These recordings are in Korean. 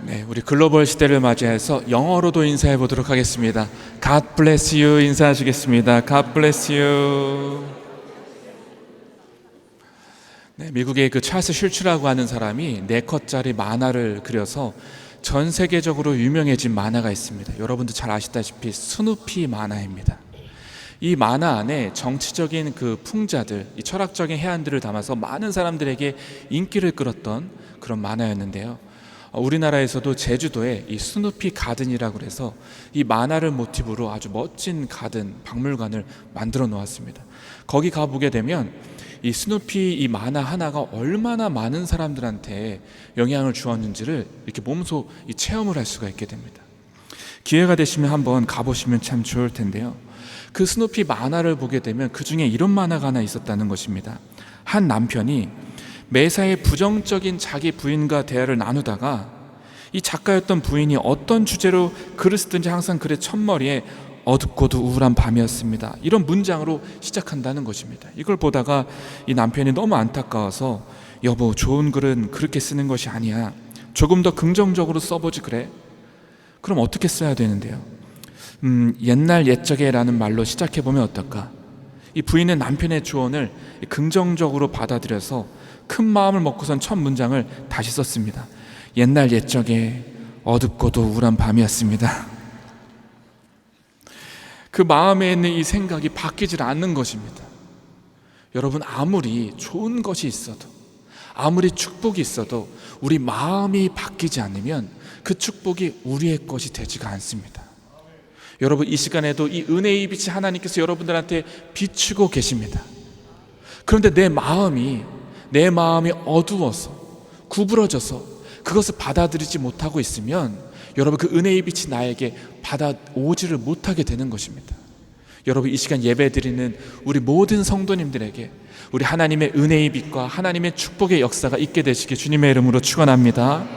네, 우리 글로벌 시대를 맞이해서 영어로도 인사해 보도록 하겠습니다. God bless you 인사하시겠습니다. God bless you. 네, 미국의 그 찰스 슐츠라고 하는 사람이 4컷짜리 만화를 그려서 전 세계적으로 유명해진 만화가 있습니다. 여러분도 잘 아시다시피 스누피 만화입니다. 이 만화 안에 정치적인 그 풍자들, 이 철학적인 해안들을 담아서 많은 사람들에게 인기를 끌었던 그런 만화였는데요. 우리나라에서도 제주도에 이 스누피 가든이라고 해서 이 만화를 모티브로 아주 멋진 가든, 박물관을 만들어 놓았습니다. 거기 가보게 되면 이 스누피 이 만화 하나가 얼마나 많은 사람들한테 영향을 주었는지를 이렇게 몸소 이 체험을 할 수가 있게 됩니다. 기회가 되시면 한번 가보시면 참 좋을 텐데요. 그 스누피 만화를 보게 되면 그 중에 이런 만화가 하나 있었다는 것입니다. 한 남편이 매사에 부정적인 자기 부인과 대화를 나누다가 이 작가였던 부인이 어떤 주제로 글을 쓰든지 항상 글의 첫머리에 어둡고도 우울한 밤이었습니다, 이런 문장으로 시작한다는 것입니다. 이걸 보다가 이 남편이 너무 안타까워서 여보, 좋은 글은 그렇게 쓰는 것이 아니야, 조금 더 긍정적으로 써보지 그래? 그럼 어떻게 써야 되는데요? 옛날 옛적에 라는 말로 시작해보면 어떨까? 이 부인은 남편의 조언을 긍정적으로 받아들여서 큰 마음을 먹고선 첫 문장을 다시 썼습니다. 옛날 옛적에 어둡고도 우울한 밤이었습니다. 그 마음에 있는 이 생각이 바뀌질 않는 것입니다. 여러분, 아무리 좋은 것이 있어도, 아무리 축복이 있어도 우리 마음이 바뀌지 않으면 그 축복이 우리의 것이 되지가 않습니다. 여러분, 이 시간에도 이 은혜의 빛이 하나님께서 여러분들한테 비추고 계십니다. 그런데 내 마음이 어두워서 구부러져서 그것을 받아들이지 못하고 있으면 여러분, 그 은혜의 빛이 나에게 받아오지를 못하게 되는 것입니다. 여러분, 이 시간 예배 드리는 우리 모든 성도님들에게 우리 하나님의 은혜의 빛과 하나님의 축복의 역사가 있게 되시길 주님의 이름으로 축원합니다.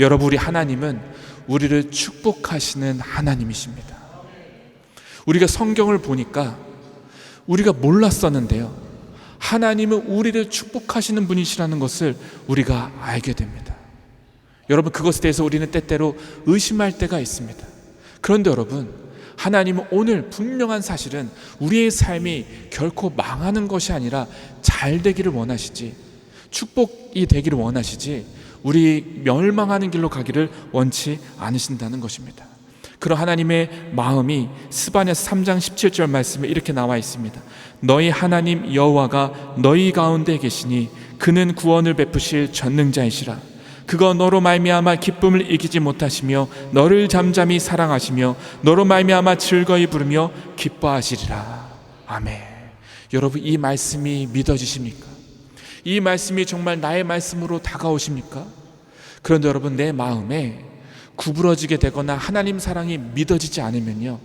여러분, 우리 하나님은 우리를 축복하시는 하나님이십니다. 우리가 성경을 보니까 우리가 몰랐었는데요, 하나님은 우리를 축복하시는 분이시라는 것을 우리가 알게 됩니다. 여러분, 그것에 대해서 우리는 때때로 의심할 때가 있습니다. 그런데 여러분, 하나님은 오늘 분명한 사실은 우리의 삶이 결코 망하는 것이 아니라 잘 되기를 원하시지, 축복이 되기를 원하시지, 우리 멸망하는 길로 가기를 원치 않으신다는 것입니다. 그런 하나님의 마음이 스바냐서 3장 17절 말씀에 이렇게 나와 있습니다. 너희 하나님 여호와가 너희 가운데 계시니 그는 구원을 베푸실 전능자이시라. 그가 너로 말미암아 기쁨을 이기지 못하시며 너를 잠잠히 사랑하시며 너로 말미암아 즐거이 부르며 기뻐하시리라. 아멘. 여러분, 이 말씀이 믿어지십니까? 이 말씀이 정말 나의 말씀으로 다가오십니까? 그런데 여러분, 내 마음에 구부러지게 되거나 하나님 사랑이 믿어지지 않으면요,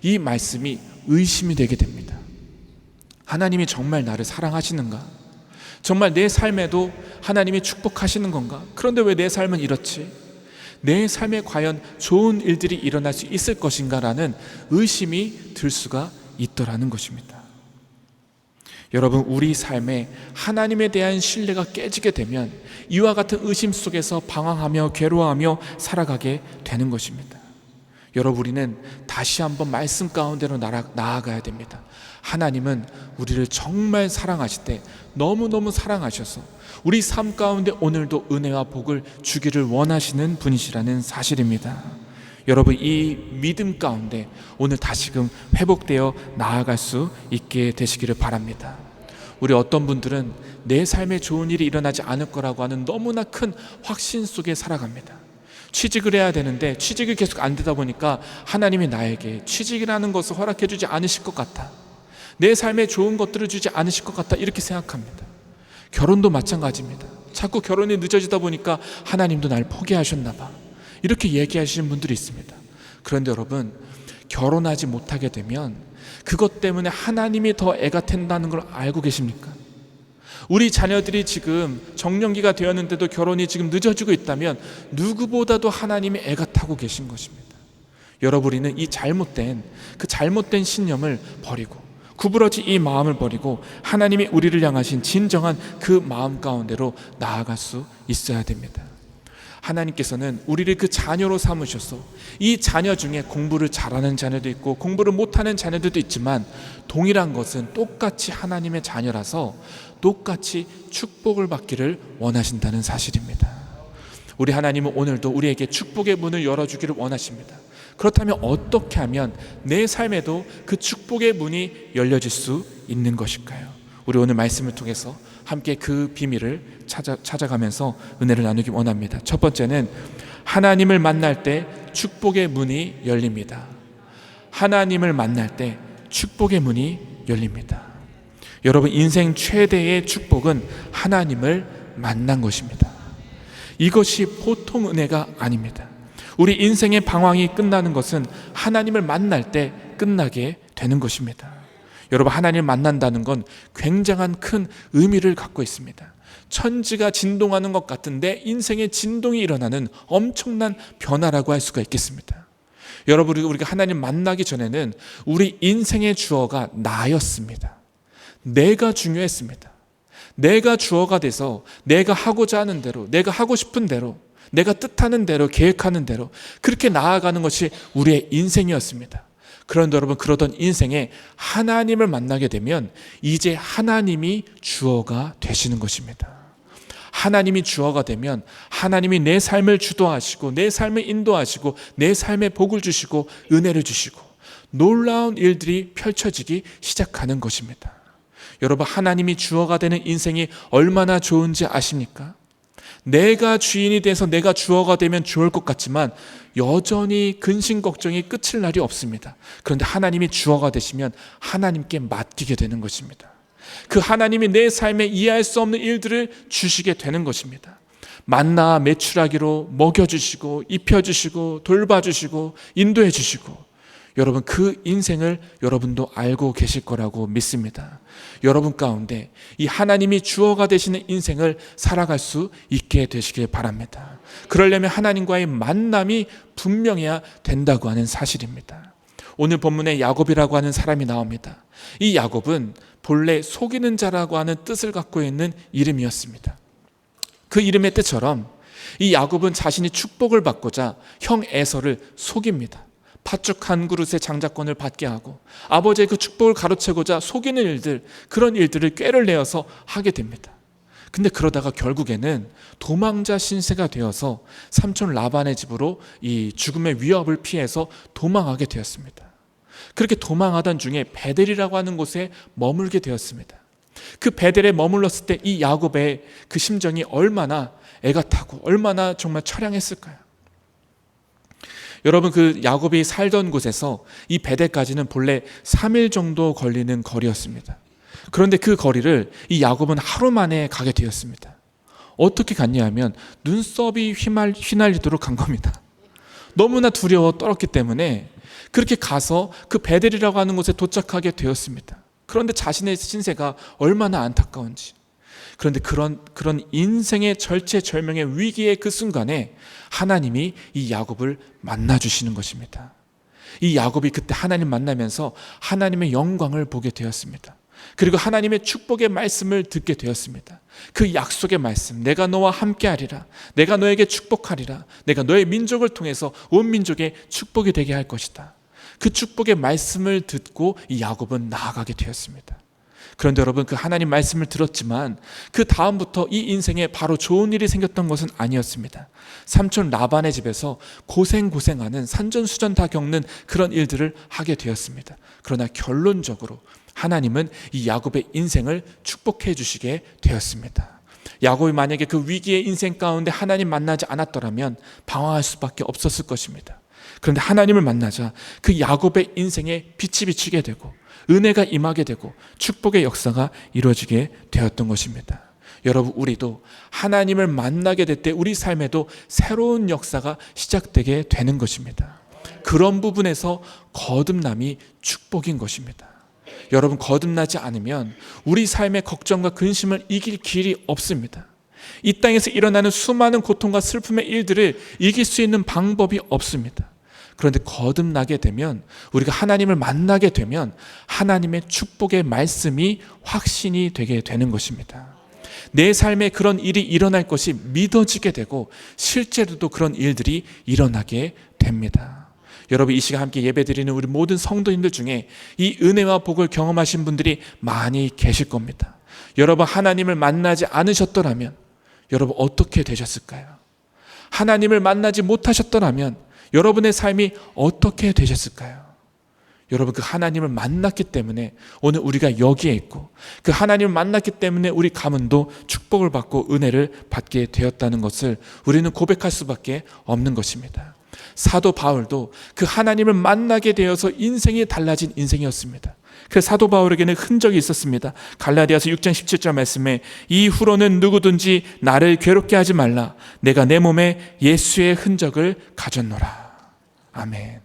이 말씀이 의심이 되게 됩니다. 하나님이 정말 나를 사랑하시는가? 정말 내 삶에도 하나님이 축복하시는 건가? 그런데 왜 내 삶은 이렇지? 내 삶에 과연 좋은 일들이 일어날 수 있을 것인가? 라는 의심이 들 수가 있더라는 것입니다. 여러분, 우리 삶에 하나님에 대한 신뢰가 깨지게 되면 이와 같은 의심 속에서 방황하며 괴로워하며 살아가게 되는 것입니다. 여러분, 우리는 다시 한번 말씀 가운데로 나아가야 됩니다. 하나님은 우리를 정말 사랑하시되 너무너무 사랑하셔서 우리 삶 가운데 오늘도 은혜와 복을 주기를 원하시는 분이시라는 사실입니다. 여러분, 이 믿음 가운데 오늘 다시금 회복되어 나아갈 수 있게 되시기를 바랍니다. 우리 어떤 분들은 내 삶에 좋은 일이 일어나지 않을 거라고 하는 너무나 큰 확신 속에 살아갑니다. 취직을 해야 되는데 취직이 계속 안 되다 보니까 하나님이 나에게 취직이라는 것을 허락해 주지 않으실 것 같아, 내 삶에 좋은 것들을 주지 않으실 것 같다, 이렇게 생각합니다. 결혼도 마찬가지입니다. 자꾸 결혼이 늦어지다 보니까 하나님도 날 포기하셨나 봐, 이렇게 얘기하시는 분들이 있습니다. 그런데 여러분, 결혼하지 못하게 되면 그것 때문에 하나님이 더 애가 탄다는 걸 알고 계십니까? 우리 자녀들이 지금 정년기가 되었는데도 결혼이 지금 늦어지고 있다면 누구보다도 하나님이 애가 타고 계신 것입니다. 여러분, 우리는 이 잘못된 신념을 버리고 구부러진 이 마음을 버리고 하나님이 우리를 향하신 진정한 그 마음 가운데로 나아갈 수 있어야 됩니다. 하나님께서는 우리를 그 자녀로 삼으셔서 이 자녀 중에 공부를 잘하는 자녀도 있고 공부를 못하는 자녀들도 있지만 동일한 것은 똑같이 하나님의 자녀라서 똑같이 축복을 받기를 원하신다는 사실입니다. 우리 하나님은 오늘도 우리에게 축복의 문을 열어주기를 원하십니다. 그렇다면 어떻게 하면 내 삶에도 그 축복의 문이 열려질 수 있는 것일까요? 우리 오늘 말씀을 통해서 함께 그 비밀을 찾아가면서 은혜를 나누기 원합니다. 첫 번째는 하나님을 만날 때 축복의 문이 열립니다. 하나님을 만날 때 축복의 문이 열립니다. 여러분, 인생 최대의 축복은 하나님을 만난 것입니다. 이것이 보통 은혜가 아닙니다. 우리 인생의 방황이 끝나는 것은 하나님을 만날 때 끝나게 되는 것입니다. 여러분, 하나님을 만난다는 건 굉장한 큰 의미를 갖고 있습니다. 천지가 진동하는 것 같은데 인생의 진동이 일어나는 엄청난 변화라고 할 수가 있겠습니다. 여러분, 우리가 하나님 만나기 전에는 우리 인생의 주어가 나였습니다. 내가 중요했습니다. 내가 주어가 돼서 내가 하고자 하는 대로, 내가 하고 싶은 대로, 내가 뜻하는 대로, 계획하는 대로 그렇게 나아가는 것이 우리의 인생이었습니다. 그런데 여러분, 그러던 인생에 하나님을 만나게 되면 이제 하나님이 주어가 되시는 것입니다. 하나님이 주어가 되면 하나님이 내 삶을 주도하시고 내 삶을 인도하시고 내 삶에 복을 주시고 은혜를 주시고 놀라운 일들이 펼쳐지기 시작하는 것입니다. 여러분, 하나님이 주어가 되는 인생이 얼마나 좋은지 아십니까? 내가 주인이 돼서 내가 주어가 되면 좋을 것 같지만 여전히 근심 걱정이 끝일 날이 없습니다. 그런데 하나님이 주어가 되시면 하나님께 맡기게 되는 것입니다. 그 하나님이 내 삶에 이해할 수 없는 일들을 주시게 되는 것입니다. 만나 매출하기로 먹여주시고 입혀주시고 돌봐주시고 인도해주시고, 여러분, 그 인생을 여러분도 알고 계실 거라고 믿습니다. 여러분 가운데 이 하나님이 주어가 되시는 인생을 살아갈 수 있게 되시길 바랍니다. 그러려면 하나님과의 만남이 분명해야 된다고 하는 사실입니다. 오늘 본문에 야곱이라고 하는 사람이 나옵니다. 이 야곱은 본래 속이는 자라고 하는 뜻을 갖고 있는 이름이었습니다. 그 이름의 뜻처럼 이 야곱은 자신이 축복을 받고자 형 에서를 속입니다. 팥죽 한 그릇의 장자권을 받게 하고 아버지의 그 축복을 가로채고자 속이는 일들, 그런 일들을 꾀를 내어서 하게 됩니다. 근데 그러다가 결국에는 도망자 신세가 되어서 삼촌 라반의 집으로 이 죽음의 위협을 피해서 도망하게 되었습니다. 그렇게 도망하던 중에 베델이라고 하는 곳에 머물게 되었습니다. 그 베델에 머물렀을 때 이 야곱의 그 심정이 얼마나 애가 타고 얼마나 정말 처량했을까요? 여러분, 그 야곱이 살던 곳에서 이 베델까지는 본래 3일 정도 걸리는 거리였습니다. 그런데 그 거리를 이 야곱은 하루 만에 가게 되었습니다. 어떻게 갔냐 하면 눈썹이 휘날리도록 간 겁니다. 너무나 두려워 떨었기 때문에 그렇게 가서 그 베델이라고 하는 곳에 도착하게 되었습니다. 그런데 자신의 신세가 얼마나 안타까운지, 그런데 그런 인생의 절체절명의 위기의 그 순간에 하나님이 이 야곱을 만나주시는 것입니다. 이 야곱이 그때 하나님 만나면서 하나님의 영광을 보게 되었습니다. 그리고 하나님의 축복의 말씀을 듣게 되었습니다. 그 약속의 말씀, 내가 너와 함께하리라, 내가 너에게 축복하리라, 내가 너의 민족을 통해서 온 민족의 축복이 되게 할 것이다. 그 축복의 말씀을 듣고 이 야곱은 나아가게 되었습니다. 그런데 여러분, 그 하나님 말씀을 들었지만 그 다음부터 이 인생에 바로 좋은 일이 생겼던 것은 아니었습니다. 삼촌 라반의 집에서 고생하는 산전수전 다 겪는 그런 일들을 하게 되었습니다. 그러나 결론적으로 하나님은 이 야곱의 인생을 축복해 주시게 되었습니다. 야곱이 만약에 그 위기의 인생 가운데 하나님 만나지 않았더라면 방황할 수밖에 없었을 것입니다. 그런데 하나님을 만나자 그 야곱의 인생에 빛이 비치게 되고 은혜가 임하게 되고 축복의 역사가 이루어지게 되었던 것입니다. 여러분, 우리도 하나님을 만나게 될 때 우리 삶에도 새로운 역사가 시작되게 되는 것입니다. 그런 부분에서 거듭남이 축복인 것입니다. 여러분, 거듭나지 않으면 우리 삶의 걱정과 근심을 이길 길이 없습니다. 이 땅에서 일어나는 수많은 고통과 슬픔의 일들을 이길 수 있는 방법이 없습니다. 그런데 거듭나게 되면, 우리가 하나님을 만나게 되면 하나님의 축복의 말씀이 확신이 되게 되는 것입니다. 내 삶에 그런 일이 일어날 것이 믿어지게 되고 실제로도 그런 일들이 일어나게 됩니다. 여러분, 이 시간 함께 예배드리는 우리 모든 성도님들 중에 이 은혜와 복을 경험하신 분들이 많이 계실 겁니다. 여러분, 하나님을 만나지 않으셨더라면 여러분 어떻게 되셨을까요? 하나님을 만나지 못하셨더라면 여러분의 삶이 어떻게 되셨을까요? 여러분, 그 하나님을 만났기 때문에 오늘 우리가 여기에 있고, 그 하나님을 만났기 때문에 우리 가문도 축복을 받고 은혜를 받게 되었다는 것을 우리는 고백할 수밖에 없는 것입니다. 사도 바울도 그 하나님을 만나게 되어서 인생이 달라진 인생이었습니다. 그래서 사도 바울에게는 흔적이 있었습니다. 갈라디아서 6장 17절 말씀에 이후로는 누구든지 나를 괴롭게 하지 말라. 내가 내 몸에 예수의 흔적을 가졌노라. 아멘.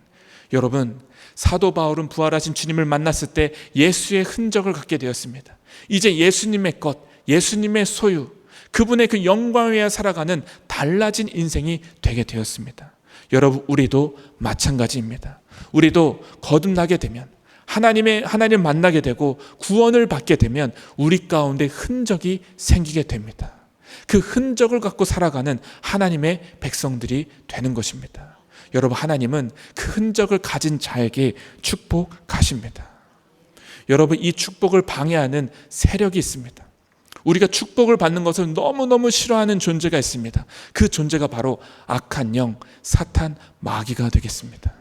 여러분, 사도 바울은 부활하신 주님을 만났을 때 예수의 흔적을 갖게 되었습니다. 이제 예수님의 것, 예수님의 소유, 그분의 그 영광 위에 살아가는 달라진 인생이 되게 되었습니다. 여러분, 우리도 마찬가지입니다. 우리도 거듭나게 되면, 하나님을 만나게 되고 구원을 받게 되면 우리 가운데 흔적이 생기게 됩니다. 그 흔적을 갖고 살아가는 하나님의 백성들이 되는 것입니다. 여러분, 하나님은 그 흔적을 가진 자에게 축복하십니다. 여러분, 이 축복을 방해하는 세력이 있습니다. 우리가 축복을 받는 것을 너무너무 싫어하는 존재가 있습니다. 그 존재가 바로 악한 영, 사탄, 마귀가 되겠습니다.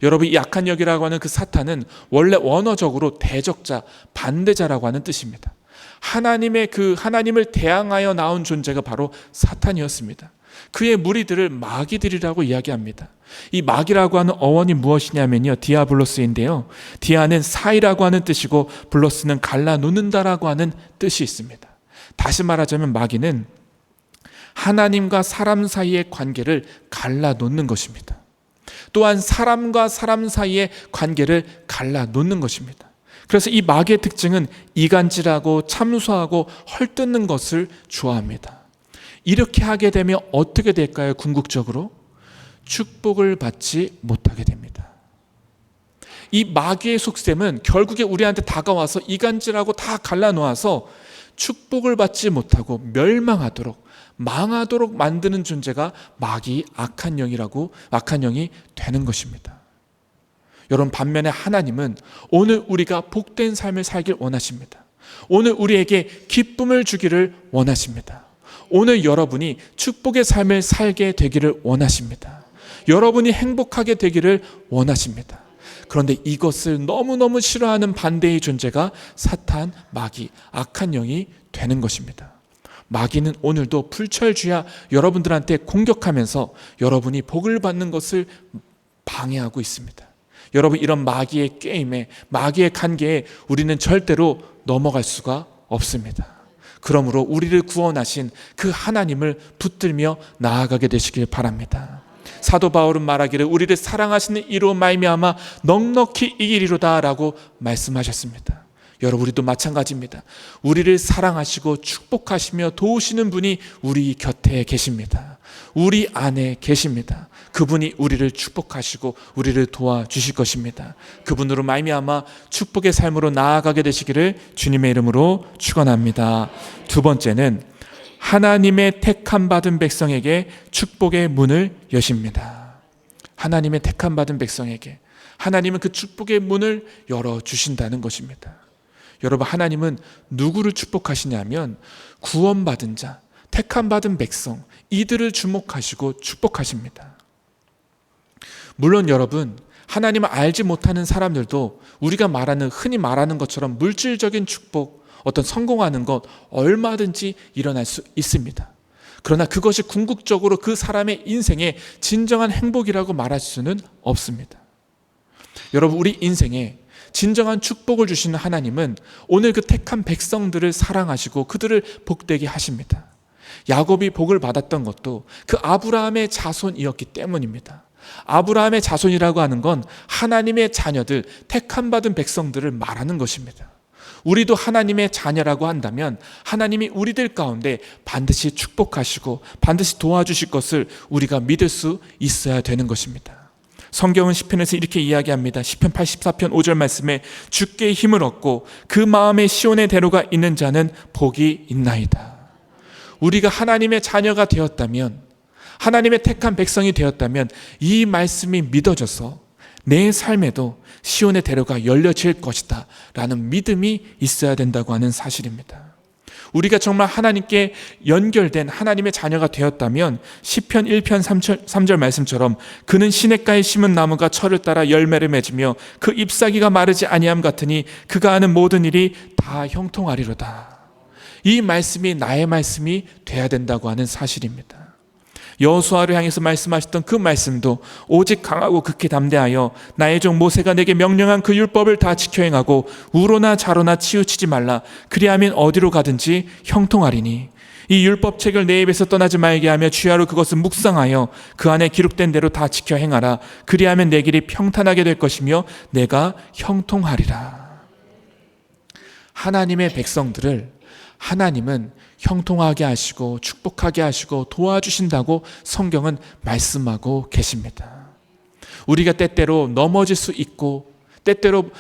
여러분, 이 악한 영이라고 하는 그 사탄은 원래 원어적으로 대적자, 반대자라고 하는 뜻입니다. 하나님을 대항하여 나온 존재가 바로 사탄이었습니다. 그의 무리들을 마귀들이라고 이야기합니다. 이 마귀라고 하는 어원이 무엇이냐면요, 디아블로스인데요, 디아는 사이라고 하는 뜻이고 블로스는 갈라놓는다라고 하는 뜻이 있습니다. 다시 말하자면 마귀는 하나님과 사람 사이의 관계를 갈라놓는 것입니다. 또한 사람과 사람 사이의 관계를 갈라놓는 것입니다. 그래서 이 마귀의 특징은 이간질하고 참소하고 헐뜯는 것을 좋아합니다. 이렇게 하게 되면 어떻게 될까요? 궁극적으로 축복을 받지 못하게 됩니다. 이 마귀의 속셈은 결국에 우리한테 다가와서 이간질하고 다 갈라놓아서 축복을 받지 못하고 멸망하도록, 망하도록 만드는 존재가 마귀, 악한 영이 되는 것입니다. 여러분, 반면에 하나님은 오늘 우리가 복된 삶을 살길 원하십니다. 오늘 우리에게 기쁨을 주기를 원하십니다. 오늘 여러분이 축복의 삶을 살게 되기를 원하십니다. 여러분이 행복하게 되기를 원하십니다. 그런데 이것을 너무너무 싫어하는 반대의 존재가 사탄, 마귀, 악한 영이 되는 것입니다. 마귀는 오늘도 불철주야 여러분들한테 공격하면서 여러분이 복을 받는 것을 방해하고 있습니다. 여러분, 이런 마귀의 게임에, 마귀의 관계에 우리는 절대로 넘어갈 수가 없습니다. 그러므로 우리를 구원하신 그 하나님을 붙들며 나아가게 되시길 바랍니다. 사도 바울은 말하기를 우리를 사랑하시는 이로 말미암아 넉넉히 이기리로다 라고 말씀하셨습니다. 여러분, 우리도 마찬가지입니다. 우리를 사랑하시고 축복하시며 도우시는 분이 우리 곁에 계십니다. 우리 안에 계십니다. 그분이 우리를 축복하시고 우리를 도와주실 것입니다. 그분으로 말미암아 축복의 삶으로 나아가게 되시기를 주님의 이름으로 축원합니다. 두 번째는 하나님의 택함 받은 백성에게 축복의 문을 여십니다. 하나님의 택함 받은 백성에게 하나님은 그 축복의 문을 열어주신다는 것입니다. 여러분, 하나님은 누구를 축복하시냐면 구원받은 자, 택함 받은 백성, 이들을 주목하시고 축복하십니다. 물론 여러분, 하나님을 알지 못하는 사람들도 우리가 흔히 말하는 것처럼 물질적인 축복, 어떤 성공하는 것 얼마든지 일어날 수 있습니다. 그러나 그것이 궁극적으로 그 사람의 인생의 진정한 행복이라고 말할 수는 없습니다. 여러분, 우리 인생에 진정한 축복을 주시는 하나님은 오늘 그 택한 백성들을 사랑하시고 그들을 복되게 하십니다. 야곱이 복을 받았던 것도 그 아브라함의 자손이었기 때문입니다. 아브라함의 자손이라고 하는 건 하나님의 자녀들, 택함 받은 백성들을 말하는 것입니다. 우리도 하나님의 자녀라고 한다면 하나님이 우리들 가운데 반드시 축복하시고 반드시 도와주실 것을 우리가 믿을 수 있어야 되는 것입니다. 성경은 시편에서 이렇게 이야기합니다. 시편 84편 5절 말씀에 주께 힘을 얻고 그 마음에 시온의 대로가 있는 자는 복이 있나이다. 우리가 하나님의 자녀가 되었다면, 하나님의 택한 백성이 되었다면 이 말씀이 믿어져서 내 삶에도 시온의 대로가 열려질 것이다 라는 믿음이 있어야 된다고 하는 사실입니다. 우리가 정말 하나님께 연결된 하나님의 자녀가 되었다면 시편 1편 3절 말씀처럼 그는 시냇가에 심은 나무가 철을 따라 열매를 맺으며 그 잎사귀가 마르지 아니함 같으니 그가 하는 모든 일이 다 형통하리로다. 이 말씀이 나의 말씀이 돼야 된다고 하는 사실입니다. 여호수아를 향해서 말씀하셨던 그 말씀도 오직 강하고 극히 담대하여 나의 종 모세가 내게 명령한 그 율법을 다 지켜 행하고 우로나 좌로나 치우치지 말라. 그리하면 어디로 가든지 형통하리니 이 율법책을 내 입에서 떠나지 말게 하며 주야로 그것을 묵상하여 그 안에 기록된 대로 다 지켜 행하라. 그리하면 내 길이 평탄하게 될 것이며 내가 형통하리라. 하나님의 백성들을 하나님은 형통하게 하시고 축복하게 하시고 도와주신다고 성경은 말씀하고 계십니다. 우리가 때때로 넘어질 수 있고 때때로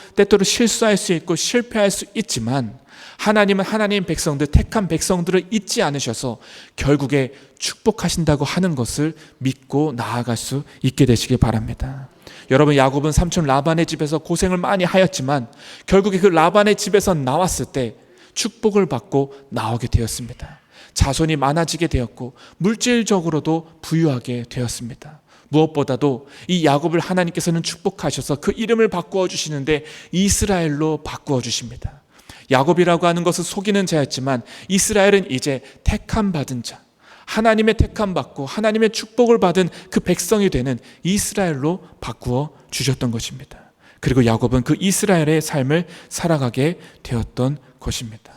실수할 수 있고 실패할 수 있지만 하나님은 하나님 백성들, 택한 백성들을 잊지 않으셔서 결국에 축복하신다고 하는 것을 믿고 나아갈 수 있게 되시길 바랍니다. 여러분, 야곱은 삼촌 라반의 집에서 고생을 많이 하였지만 결국에 그 라반의 집에서 나왔을 때 축복을 받고 나오게 되었습니다. 자손이 많아지게 되었고 물질적으로도 부유하게 되었습니다. 무엇보다도 이 야곱을 하나님께서는 축복하셔서 그 이름을 바꾸어 주시는데 이스라엘로 바꾸어 주십니다. 야곱이라고 하는 것은 속이는 자였지만 이스라엘은 이제 택함 받은 자, 하나님의 택함 받고 하나님의 축복을 받은 그 백성이 되는 이스라엘로 바꾸어 주셨던 것입니다. 그리고 야곱은 그 이스라엘의 삶을 살아가게 되었던 것입니다.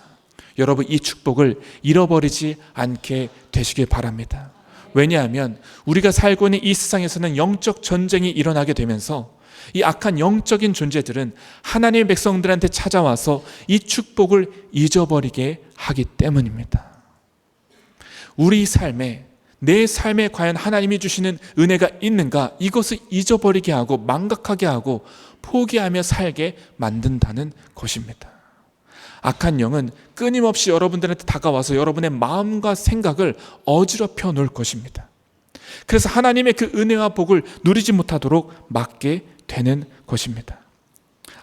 여러분, 이 축복을 잃어버리지 않게 되시길 바랍니다. 왜냐하면 우리가 살고 있는 이 세상에서는 영적 전쟁이 일어나게 되면서 이 악한 영적인 존재들은 하나님의 백성들한테 찾아와서 이 축복을 잊어버리게 하기 때문입니다. 우리 삶에, 내 삶에 과연 하나님이 주시는 은혜가 있는가, 이것을 잊어버리게 하고 망각하게 하고 포기하며 살게 만든다는 것입니다. 악한 영은 끊임없이 여러분들한테 다가와서 여러분의 마음과 생각을 어지럽혀 놓을 것입니다. 그래서 하나님의 그 은혜와 복을 누리지 못하도록 막게 되는 것입니다.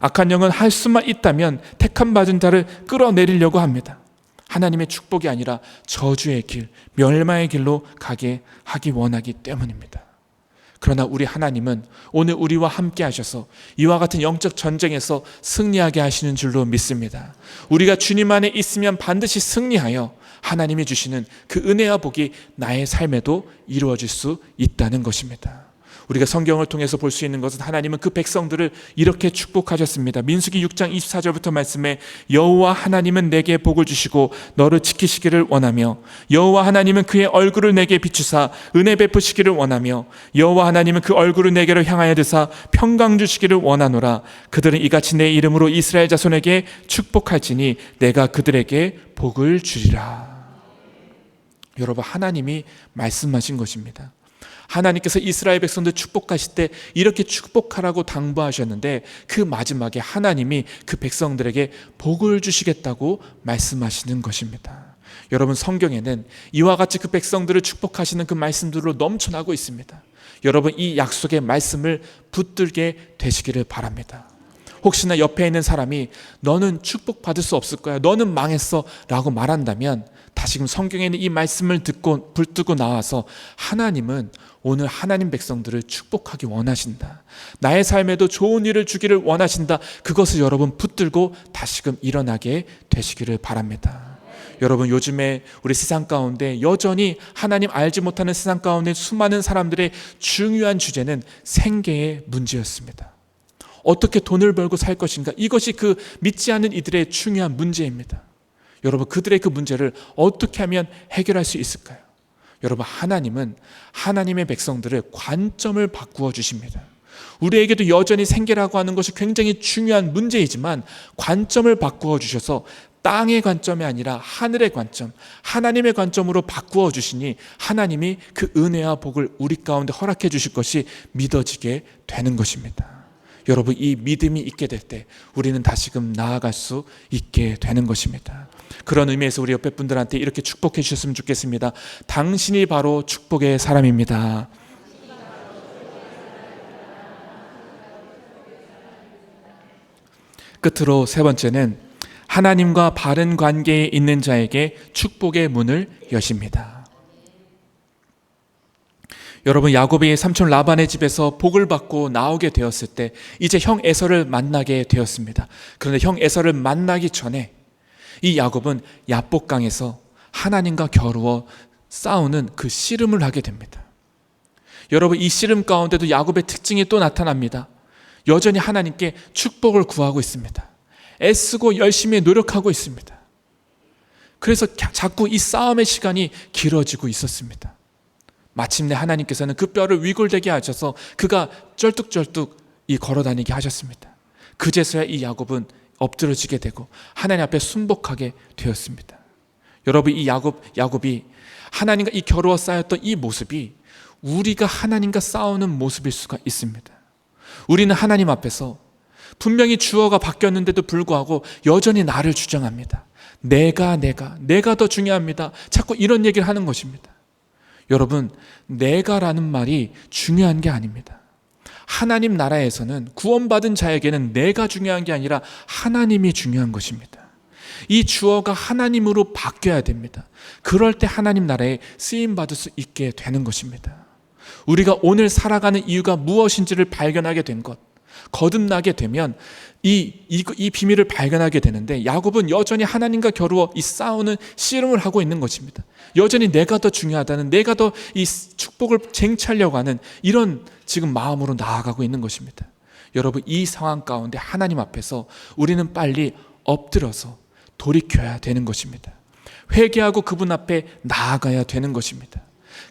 악한 영은 할 수만 있다면 택함 받은 자를 끌어내리려고 합니다. 하나님의 축복이 아니라 저주의 길, 멸망의 길로 가게 하기 원하기 때문입니다. 그러나 우리 하나님은 오늘 우리와 함께 하셔서 이와 같은 영적 전쟁에서 승리하게 하시는 줄로 믿습니다. 우리가 주님 안에 있으면 반드시 승리하여 하나님이 주시는 그 은혜와 복이 나의 삶에도 이루어질 수 있다는 것입니다. 우리가 성경을 통해서 볼 수 있는 것은 하나님은 그 백성들을 이렇게 축복하셨습니다. 민수기 6장 24절부터 말씀에 여호와 하나님은 내게 복을 주시고 너를 지키시기를 원하며 여호와 하나님은 그의 얼굴을 내게 비추사 은혜 베푸시기를 원하며 여호와 하나님은 그 얼굴을 내게로 향하여 드사 평강 주시기를 원하노라. 그들은 이같이 내 이름으로 이스라엘 자손에게 축복할지니 내가 그들에게 복을 주리라. 여러분, 하나님이 말씀하신 것입니다. 하나님께서 이스라엘 백성들 축복하실 때 이렇게 축복하라고 당부하셨는데 그 마지막에 하나님이 그 백성들에게 복을 주시겠다고 말씀하시는 것입니다. 여러분, 성경에는 이와 같이 그 백성들을 축복하시는 그 말씀들로 넘쳐나고 있습니다. 여러분, 이 약속의 말씀을 붙들게 되시기를 바랍니다. 혹시나 옆에 있는 사람이 너는 축복받을 수 없을 거야, 너는 망했어 라고 말한다면 다시금 성경에 있는 이 말씀을 듣고 붙들고 나와서 하나님은 오늘 하나님 백성들을 축복하기 원하신다, 나의 삶에도 좋은 일을 주기를 원하신다, 그것을 여러분 붙들고 다시금 일어나게 되시기를 바랍니다. 여러분, 요즘에 우리 세상 가운데 여전히 하나님 알지 못하는 세상 가운데 수많은 사람들의 중요한 주제는 생계의 문제였습니다. 어떻게 돈을 벌고 살 것인가, 이것이 그 믿지 않는 이들의 중요한 문제입니다. 여러분, 그들의 그 문제를 어떻게 하면 해결할 수 있을까요? 여러분, 하나님은 하나님의 백성들을 관점을 바꾸어 주십니다. 우리에게도 여전히 생계라고 하는 것이 굉장히 중요한 문제이지만 관점을 바꾸어 주셔서 땅의 관점이 아니라 하늘의 관점, 하나님의 관점으로 바꾸어 주시니 하나님이 그 은혜와 복을 우리 가운데 허락해 주실 것이 믿어지게 되는 것입니다. 여러분, 이 믿음이 있게 될 때 우리는 다시금 나아갈 수 있게 되는 것입니다. 그런 의미에서 우리 옆에 분들한테 이렇게 축복해 주셨으면 좋겠습니다. 당신이 바로 축복의 사람입니다. 끝으로 세 번째는 하나님과 바른 관계에 있는 자에게 축복의 문을 여십니다. 여러분, 야곱이 삼촌 라반의 집에서 복을 받고 나오게 되었을 때 이제 형 에서를 만나게 되었습니다. 그런데 형 에서를 만나기 전에 이 야곱은 야복강에서 하나님과 겨루어 싸우는 그 씨름을 하게 됩니다. 여러분, 이 씨름 가운데도 야곱의 특징이 또 나타납니다. 여전히 하나님께 축복을 구하고 있습니다. 애쓰고 열심히 노력하고 있습니다. 그래서 자꾸 이 싸움의 시간이 길어지고 있었습니다. 마침내 하나님께서는 그 뼈를 위골되게 하셔서 그가 쩔뚝쩔뚝 걸어다니게 하셨습니다. 그제서야 이 야곱은 엎드러지게 되고 하나님 앞에 순복하게 되었습니다. 여러분, 이 야곱이 하나님과 이 겨루어 쌓였던 이 모습이 우리가 하나님과 싸우는 모습일 수가 있습니다. 우리는 하나님 앞에서 분명히 주어가 바뀌었는데도 불구하고 여전히 나를 주장합니다. 내가 더 중요합니다. 자꾸 이런 얘기를 하는 것입니다. 여러분, 내가라는 말이 중요한 게 아닙니다. 하나님 나라에서는 구원받은 자에게는 내가 중요한 게 아니라 하나님이 중요한 것입니다. 이 주어가 하나님으로 바뀌어야 됩니다. 그럴 때 하나님 나라에 쓰임받을 수 있게 되는 것입니다. 우리가 오늘 살아가는 이유가 무엇인지를 발견하게 된 것, 거듭나게 되면 이 비밀을 발견하게 되는데, 야곱은 여전히 하나님과 겨루어 이 싸우는 씨름을 하고 있는 것입니다. 여전히 내가 더 중요하다는, 내가 더 이 축복을 쟁취하려고 하는 이런 지금 마음으로 나아가고 있는 것입니다. 여러분, 이 상황 가운데 하나님 앞에서 우리는 빨리 엎드려서 돌이켜야 되는 것입니다. 회개하고 그분 앞에 나아가야 되는 것입니다.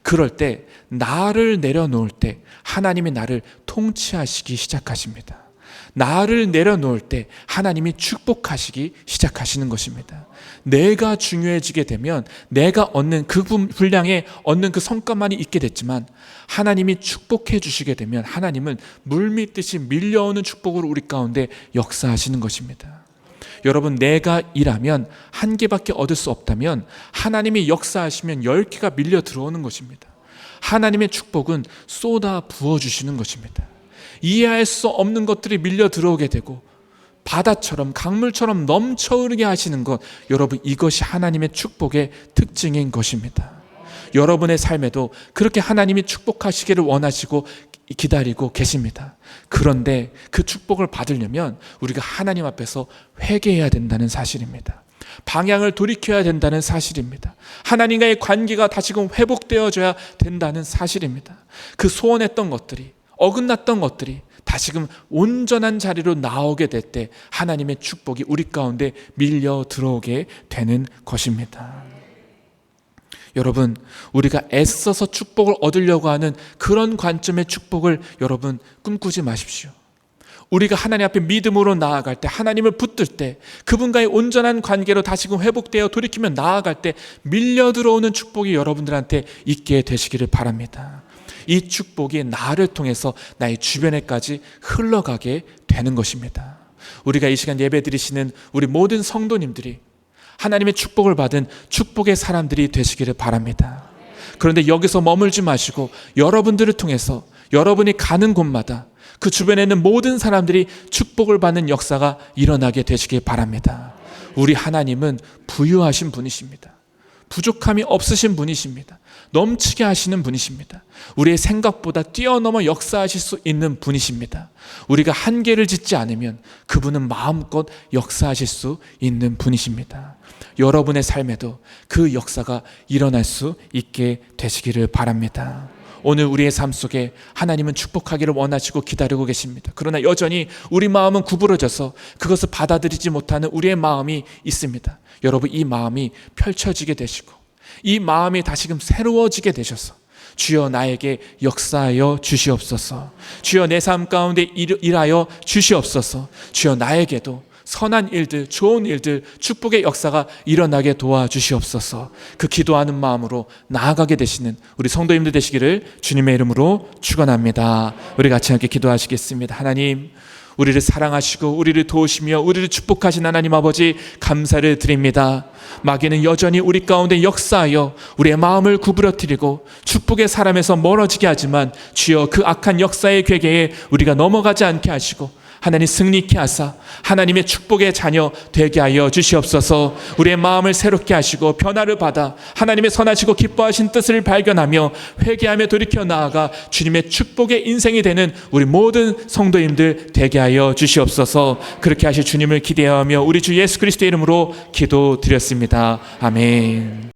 그럴 때 나를 내려놓을 때 하나님이 나를 통치하시기 시작하십니다. 나를 내려놓을 때 하나님이 축복하시기 시작하시는 것입니다. 내가 중요해지게 되면 내가 얻는 그 분량에 얻는 그 성과만이 있게 됐지만, 하나님이 축복해 주시게 되면 하나님은 물밀듯이 밀려오는 축복으로 우리 가운데 역사하시는 것입니다. 여러분, 내가 일하면 한 개밖에 얻을 수 없다면 하나님이 역사하시면 10개가 밀려 들어오는 것입니다. 하나님의 축복은 쏟아 부어주시는 것입니다. 이해할 수 없는 것들이 밀려 들어오게 되고 바다처럼 강물처럼 넘쳐 흐르게 하시는 것, 여러분, 이것이 하나님의 축복의 특징인 것입니다. 여러분의 삶에도 그렇게 하나님이 축복하시기를 원하시고 기다리고 계십니다. 그런데 그 축복을 받으려면 우리가 하나님 앞에서 회개해야 된다는 사실입니다. 방향을 돌이켜야 된다는 사실입니다. 하나님과의 관계가 다시금 회복되어져야 된다는 사실입니다. 그 소원했던 것들이, 어긋났던 것들이 다시금 온전한 자리로 나오게 될 때 하나님의 축복이 우리 가운데 밀려 들어오게 되는 것입니다. 여러분, 우리가 애써서 축복을 얻으려고 하는 그런 관점의 축복을 여러분 꿈꾸지 마십시오. 우리가 하나님 앞에 믿음으로 나아갈 때, 하나님을 붙들 때, 그분과의 온전한 관계로 다시금 회복되어 돌이키며 나아갈 때 밀려 들어오는 축복이 여러분들한테 있게 되시기를 바랍니다. 이 축복이 나를 통해서 나의 주변에까지 흘러가게 되는 것입니다. 우리가 이 시간 예배 드리시는 우리 모든 성도님들이 하나님의 축복을 받은 축복의 사람들이 되시기를 바랍니다. 그런데 여기서 머물지 마시고 여러분들을 통해서 여러분이 가는 곳마다 그 주변에 있는 모든 사람들이 축복을 받는 역사가 일어나게 되시길 바랍니다. 우리 하나님은 부유하신 분이십니다. 부족함이 없으신 분이십니다. 넘치게 하시는 분이십니다. 우리의 생각보다 뛰어넘어 역사하실 수 있는 분이십니다. 우리가 한계를 짓지 않으면 그분은 마음껏 역사하실 수 있는 분이십니다. 여러분의 삶에도 그 역사가 일어날 수 있게 되시기를 바랍니다. 오늘 우리의 삶 속에 하나님은 축복하기를 원하시고 기다리고 계십니다. 그러나 여전히 우리 마음은 구부러져서 그것을 받아들이지 못하는 우리의 마음이 있습니다. 여러분, 이 마음이 펼쳐지게 되시고 이 마음이 다시금 새로워지게 되셔서 주여 나에게 역사하여 주시옵소서, 주여 내 삶 가운데 일하여 주시옵소서, 주여 나에게도 선한 일들, 좋은 일들, 축복의 역사가 일어나게 도와주시옵소서. 그 기도하는 마음으로 나아가게 되시는 우리 성도님들 되시기를 주님의 이름으로 축원합니다. 우리 같이 함께 기도하시겠습니다. 하나님, 우리를 사랑하시고 우리를 도우시며 우리를 축복하신 하나님 아버지 감사를 드립니다. 마귀는 여전히 우리 가운데 역사하여 우리의 마음을 구부러뜨리고 축복의 사람에서 멀어지게 하지만 주여 그 악한 역사의 궤계에 우리가 넘어가지 않게 하시고 하나님 승리케 하사 하나님의 축복의 자녀 되게 하여 주시옵소서. 우리의 마음을 새롭게 하시고 변화를 받아 하나님의 선하시고 기뻐하신 뜻을 발견하며 회개하며 돌이켜 나아가 주님의 축복의 인생이 되는 우리 모든 성도님들 되게 하여 주시옵소서. 그렇게 하실 주님을 기대하며 우리 주 예수 그리스도의 이름으로 기도드렸습니다. 아멘.